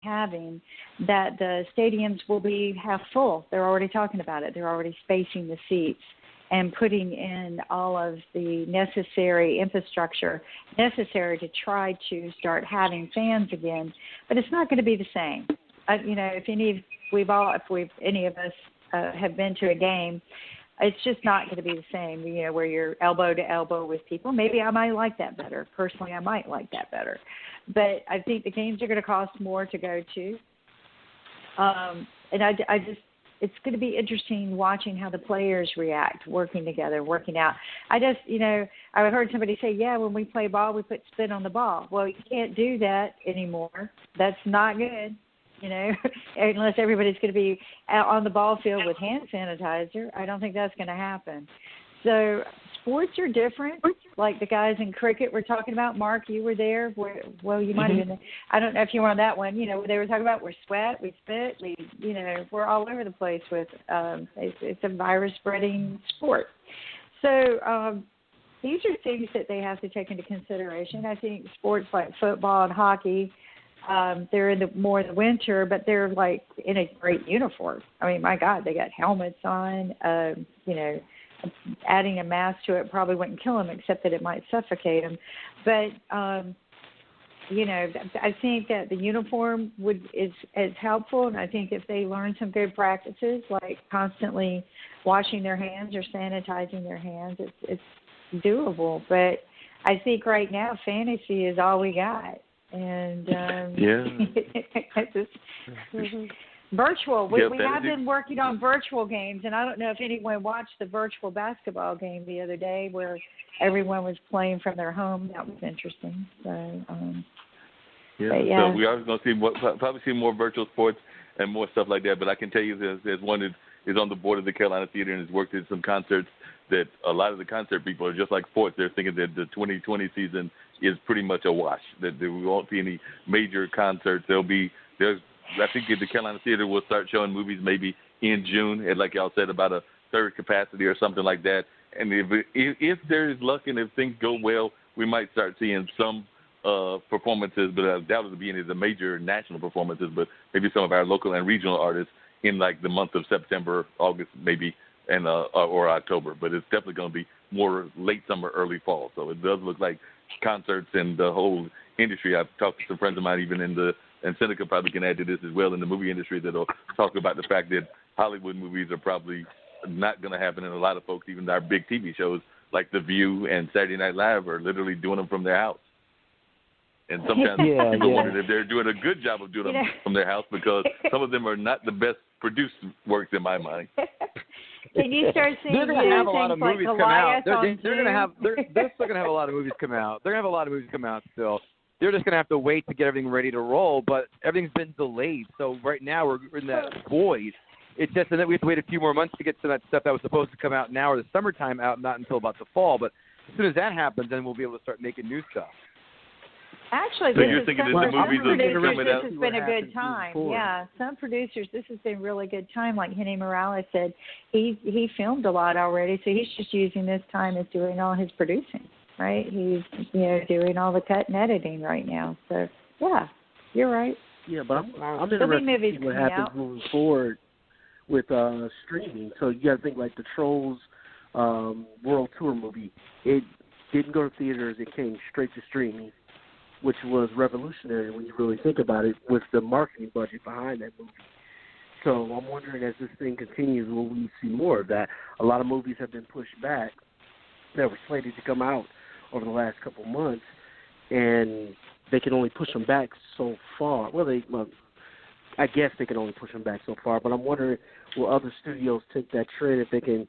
having, that the stadiums will be half full. They're already talking about it. They're already spacing the seats and putting in all of the necessary infrastructure necessary to try to start having fans again. But it's not going to be the same. If any of us have been to a game, it's just not going to be the same, where you're elbow to elbow with people. Maybe I might like that better. Personally, I might like that better. But I think the games are going to cost more to go to. And it's going to be interesting watching how the players react, working together, working out. I heard somebody say, when we play ball, we put spit on the ball. Well, you can't do that anymore. That's not good. Unless everybody's going to be out on the ball field with hand sanitizer. I don't think that's going to happen. So sports are different, like the guys in cricket we're talking about. Mark, you were there. Well, you might have been there. I don't know if you were on that one. They were talking about we sweat, we spit, we're all over the place with it's a virus-spreading sport. So these are things that they have to take into consideration. I think sports like football and hockey, they're more in the winter, but they're like in a great uniform. I mean, my God, they got helmets on. Adding a mask to it probably wouldn't kill them, except that it might suffocate them. But I think that the uniform is helpful, and I think if they learn some good practices, like constantly washing their hands or sanitizing their hands, it's doable. But I think right now fantasy is all we got. And virtual. We have been working on virtual games, and I don't know if anyone watched the virtual basketball game the other day where everyone was playing from their home. That was interesting. So, so we are going to probably see more virtual sports and more stuff like that. But I can tell you there's one that is on the board of the Carolina Theater and has worked in some concerts that a lot of the concert people are just like sports. They're thinking that the 2020 season is pretty much a wash, that we won't see any major concerts. I think the Carolina Theater will start showing movies maybe in June, at, like y'all said, about a third capacity or something like that. And if there is luck and if things go well, we might start seeing some performances, but I doubt it'll be any of the major national performances, but maybe some of our local and regional artists in like the month of September, August maybe, and or October. But it's definitely going to be more late summer, early fall. So it does look like concerts and the whole industry. I've talked to some friends of mine even and Seneca probably can add to this as well in the movie industry, that'll talk about the fact that Hollywood movies are probably not going to happen, and a lot of folks, even our big TV shows like The View and Saturday Night Live, are literally doing them from their house. And sometimes people wonder if they're doing a good job of doing them from their house, because some of them are not the best produced works in my mind. Can you start seeing they're going to have a lot of movies come out. They're still going to have a lot of movies come out. They're going to have a lot of movies come out still. They're just going to have to wait to get everything ready to roll, but everything's been delayed. So right now we're in that void. It's just that we have to wait a few more months to get to that stuff that was supposed to come out now or the summertime out, not until about the fall. But as soon as that happens, then we'll be able to start making new stuff. Actually, so you're thinking that the movies this has been a good time. Yeah, some producers, this has been really good time. Like Henny Morales said, he filmed a lot already, so he's just using this time as doing all his producing, right? He's doing all the cut and editing right now. So yeah, you're right. Yeah, but I'm interested to see what happens moving forward with streaming. So you got to think like the Trolls World Tour movie. It didn't go to theaters; it came straight to streaming, which was revolutionary when you really think about it, with the marketing budget behind that movie. So I'm wondering, as this thing continues, will we see more of that? A lot of movies have been pushed back that were slated to come out over the last couple of months, and they can only push them back so far. Well, I guess they can only push them back so far, but I'm wondering, will other studios take that trend if they can,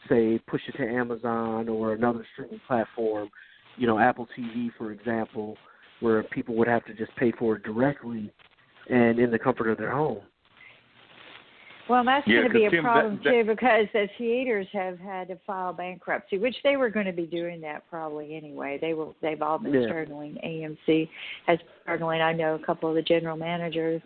say, push it to Amazon or another streaming platform, Apple TV, for example, where people would have to just pay for it directly and in the comfort of their home. Well, that's going to be a problem, too, because the theaters have had to file bankruptcy, which they were going to be doing that probably anyway. They've all been struggling. AMC has been struggling. I know a couple of the general managers.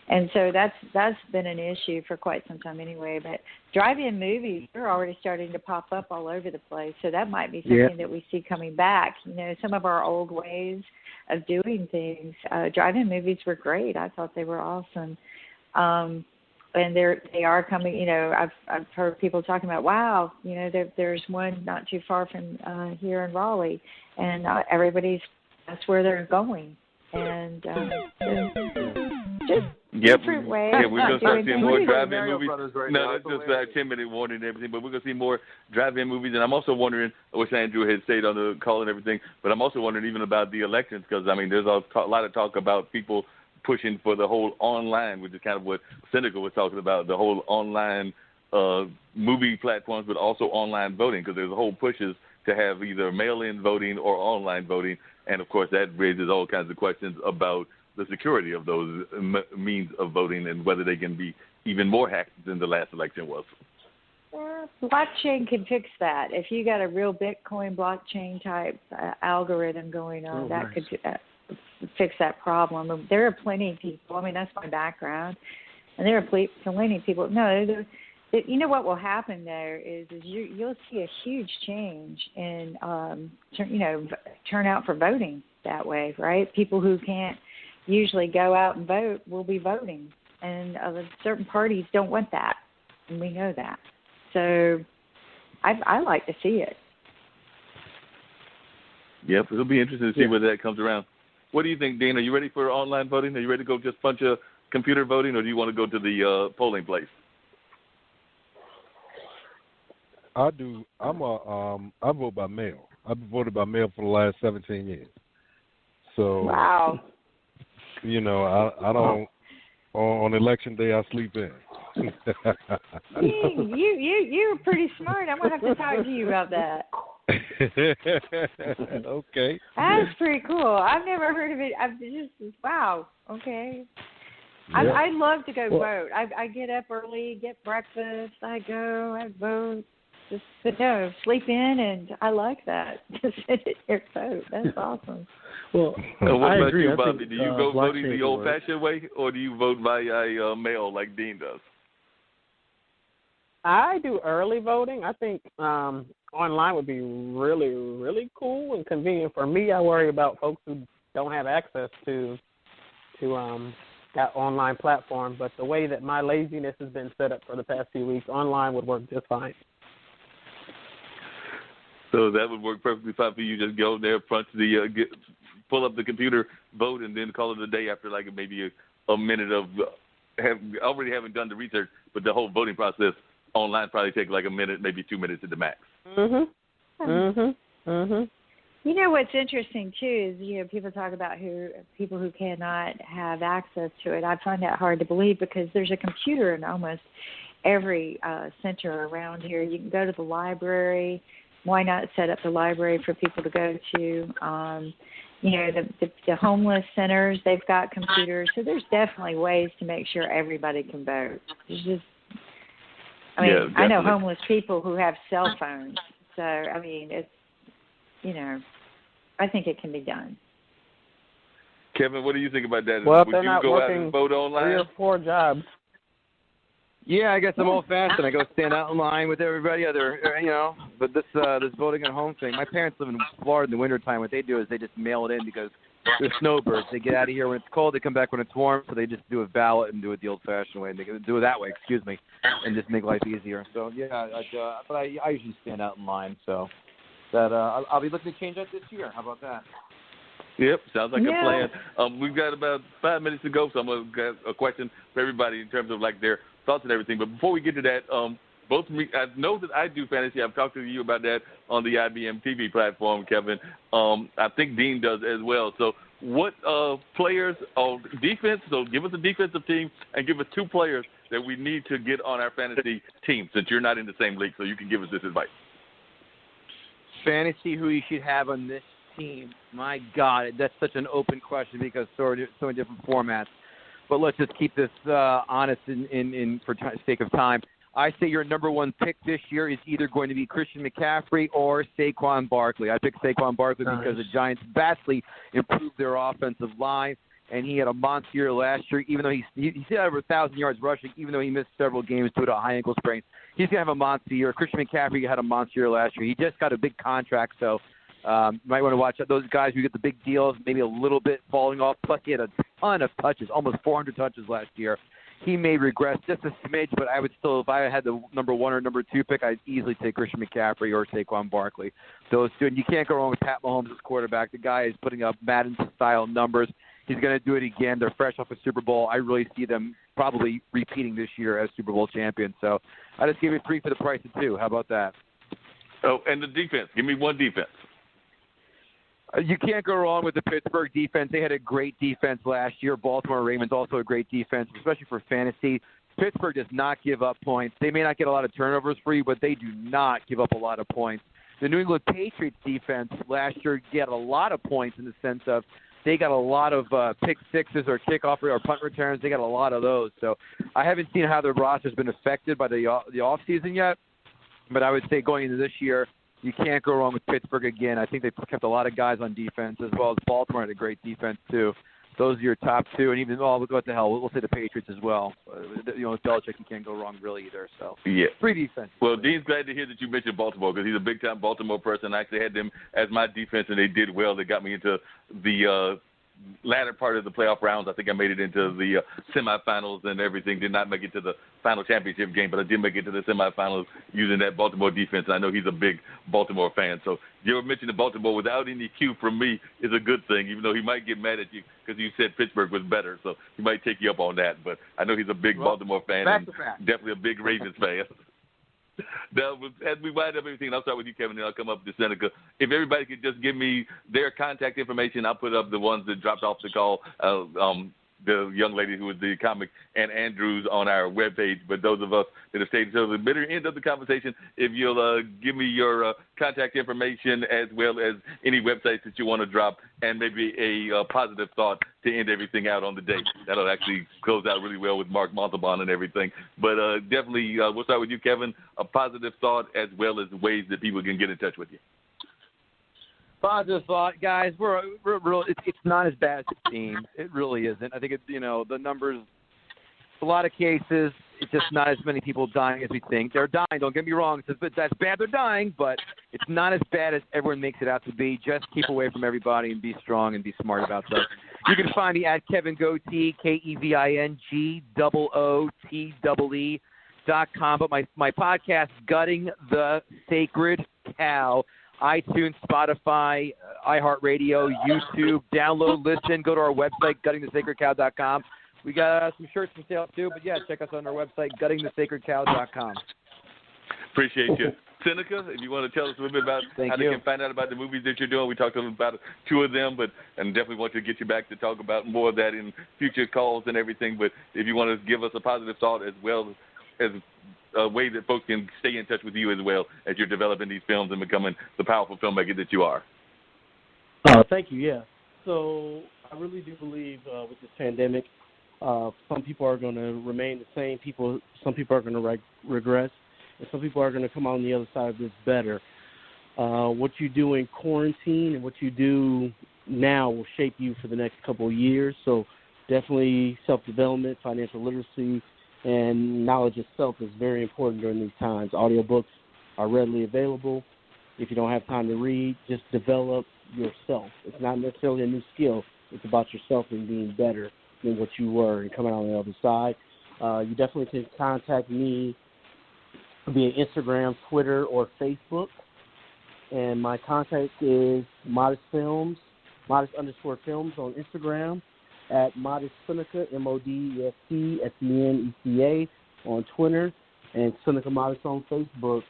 And so that's been an issue for quite some time anyway. But drive-in movies, they're already starting to pop up all over the place. So that might be something that we see coming back. Some of our old ways of doing things. Drive-in movies were great. I thought they were awesome. And they are coming. You know, I've heard people talking about, wow, you know, there's one not too far from here in Raleigh, and that's where they're going, and just different ways. Yeah, we're going to start seeing more drive-in movies. Right no, that's just about 10-minute warning and everything, but we're going to see more drive-in movies. And I'm also wondering, I wish Andrew had stayed on the call and everything, but I'm also wondering even about the elections, because, I mean, there's a lot of talk about people pushing for the whole online, which is kind of what Seneca was talking about, the whole online movie platforms, but also online voting, because there's a whole pushes to have either mail-in voting or online voting. And, of course, that raises all kinds of questions about the security of those means of voting and whether they can be even more hacked than the last election was. Blockchain can fix that. If you got a real Bitcoin blockchain type algorithm going on, that could fix that problem. There are plenty of people. I mean, that's my background, and there are plenty of people. No, you know what will happen there is you'll see a huge change in turnout for voting that way, right? People who can't usually go out and vote will be voting, and certain parties don't want that, and we know that. So I like to see it. Yep, it'll be interesting to see whether that comes around. What do you think, Dean? Are you ready for online voting? Are you ready to go just bunch of computer voting, or do you want to go to the polling place? I do. I vote by mail. I've voted by mail for the last 17 years. So wow. You know, I don't. On election day, I sleep in. You're pretty smart. I'm gonna have to talk to you about that. Okay. That's pretty cool. I've never heard of it. Wow. Okay. Yeah. I love to go vote. I get up early, get breakfast, I go, I vote. Just sleep in, and I like that. Just sit here vote. That's awesome. Well, what I about agree. you, Bobby? Do you go voting the old-fashioned way, or do you vote via mail like Dean does? I do early voting. I think online would be really, really cool and convenient for me. I worry about folks who don't have access to that online platform. But the way that my laziness has been set up for the past few weeks, online would work just fine. So that would work perfectly fine for you. Just go there, punch pull up the computer, vote, and then call it a day after like maybe a minute of already having done the research. But the whole voting process online probably take like a minute, maybe 2 minutes at the max. Mhm. Mhm. Mhm. You know what's interesting too is people talk about people who cannot have access to it. I find that hard to believe because there's a computer in almost every center around here. You can go to the library. Why not set up the library for people to go to? The homeless centers, they've got computers. So there's definitely ways to make sure everybody can vote. There's just, I know homeless people who have cell phones. So, I mean, it's, I think it can be done. Kevin, what do you think about that? Well, Would they're you not go working out and vote online? 3 or 4 jobs. Yeah, I guess I'm old-fashioned. I go stand out in line with everybody But this voting at home thing, my parents live in Florida in the wintertime. What they do is they just mail it in because they're snowbirds. They get out of here when it's cold. They come back when it's warm. So they just do a ballot and do it the old-fashioned way. And they do it that way, and just make life easier. So, yeah, but I usually stand out in line. So that I'll be looking to change that this year. How about that? Yep, sounds like a plan. We've got about 5 minutes to go, so I'm going to get a question for everybody in terms of like their thoughts and everything. But before we get to that, both of me, I know that I do fantasy. I've talked to you about that on the IBM TV platform, Kevin. I think Dean does as well. So what players on defense, so give us a defensive team and give us 2 players that we need to get on our fantasy team since you're not in the same league, so you can give us this advice. Fantasy, who you should have on this team. My God, that's such an open question because so many different formats. But let's just keep this honest for sake of time. I say your number 1 pick this year is either going to be Christian McCaffrey or Saquon Barkley. I picked Saquon Barkley because the Giants vastly improved their offensive line, and he had a monster year last year, even though he still had over 1,000 yards rushing, even though he missed several games due to a high ankle sprain. He's going to have a monster year. Christian McCaffrey had a monster year last year. He just got a big contract, so Might want to watch those guys who get the big deals, maybe a little bit falling off. Plus, he had a ton of touches, almost 400 touches last year. He may regress just a smidge, but I would still, if I had the number 1 or number 2 pick, I'd easily take Christian McCaffrey or Saquon Barkley. Those two, and you can't go wrong with Pat Mahomes as quarterback. The guy is putting up Madden-style numbers. He's going to do it again. They're fresh off a Super Bowl. I really see them probably repeating this year as Super Bowl champions. So I just gave you 3 for the price of 2. How about that? Oh, and the defense. Give me one defense. You can't go wrong with the Pittsburgh defense. They had a great defense last year. Baltimore Ravens also a great defense, especially for fantasy. Pittsburgh does not give up points. They may not get a lot of turnovers for you, but they do not give up a lot of points. The New England Patriots defense last year got a lot of points in the sense of they got a lot of pick sixes or kickoff or punt returns. They got a lot of those. So I haven't seen how their roster's been affected by the offseason yet, but I would say going into this year, you can't go wrong with Pittsburgh again. I think they've kept a lot of guys on defense, as well as Baltimore had a great defense, too. Those are your top 2, and even, what the hell, we'll say the Patriots as well. With Belichick, you can't go wrong really either. So, yeah. 3 defense. Well, Dean's glad to hear that you mentioned Baltimore because he's a big-time Baltimore person. I actually had them as my defense, and they did well. They got me into the latter part of the playoff rounds. I think I made it into the semifinals and everything. Did not make it to the final championship game, but I did make it to the semifinals using that Baltimore defense. I know he's a big Baltimore fan. So your mention of Baltimore without any cue from me is a good thing, even though he might get mad at you because you said Pittsburgh was better. So he might take you up on that. But I know he's a big Baltimore fan and definitely a big Ravens fan. Now, as we wind up everything, I'll start with you, Kevin, and I'll come up to Seneca. If everybody could just give me their contact information, I'll put up the ones that dropped off the call, the young lady who was the comic, and Andrews on our webpage. But those of us that have stayed until the bitter end of the conversation, if you'll give me your contact information as well as any websites that you want to drop and maybe a positive thought to end everything out on the day. That'll actually close out really well with Mark Montalban and everything. But definitely, we'll start with you, Kevin, a positive thought as well as ways that people can get in touch with you. Positive thought, guys. We're it's not as bad as it seems. It really isn't. I think the numbers. A lot of cases, it's just not as many people dying as we think. They're dying. Don't get me wrong. That's bad. They're dying, but it's not as bad as everyone makes it out to be. Just keep away from everybody and be strong and be smart about stuff. You can find me at Kevin Gootee, KevinGootee.com. But my podcast, Gutting the Sacred Cow. iTunes, Spotify, iHeartRadio, YouTube. Download, listen, go to our website, guttingthesacredcow.com. We got some shirts for sale, too. But, yeah, check us on our website, guttingthesacredcow.com. Appreciate you. Seneca, if you want to tell us a little bit about how they can find out about the movies that you're doing. We talked a little about 2 of them, and definitely want to get you back to talk about more of that in future calls and everything. But if you want to give us a positive thought as well as a way that folks can stay in touch with you as well as you're developing these films and becoming the powerful filmmaker that you are. Thank you, yeah. So I really do believe with this pandemic, some people are going to remain the same. Some people are going to regress, and some people are going to come out on the other side of this better. What you do in quarantine and what you do now will shape you for the next couple of years. So definitely self-development, financial literacy, and knowledge of self is very important during these times. Audiobooks are readily available. If you don't have time to read, just develop yourself. It's not necessarily a new skill. It's about yourself and being better than what you were and coming out on the other side. You definitely can contact me via Instagram, Twitter, or Facebook. And my contact is Modest Films, Modest_Films on Instagram, at Modest Seneca, MODESTSENECA on Twitter, and Seneca Modest on Facebook.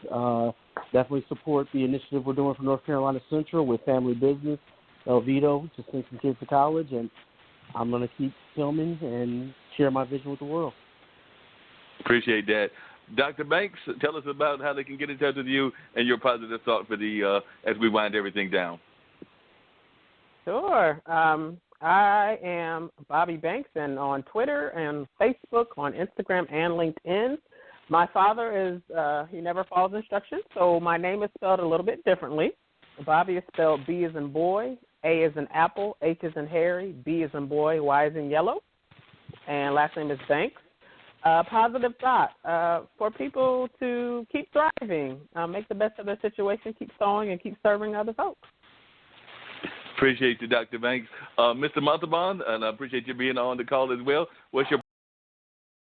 Definitely support the initiative we're doing for North Carolina Central with family business, El Vito, to send some kids to college, and I'm going to keep filming and share my vision with the world. Appreciate that. Dr. Banks, tell us about how they can get in touch with you and your positive thought for the as we wind everything down. Sure. I am Bobby Banks, and on Twitter and Facebook, on Instagram and LinkedIn. My father is, he never follows instructions, so my name is spelled a little bit differently. Bobby is spelled B as in boy, A as in apple, H as in Harry, B as in boy, Y as in yellow, and last name is Banks. Positive thought for people to keep thriving, make the best of their situation, keep sewing, and keep serving other folks. Appreciate you, Dr. Banks. Mr. Montalban, and I appreciate you being on the call as well. What's your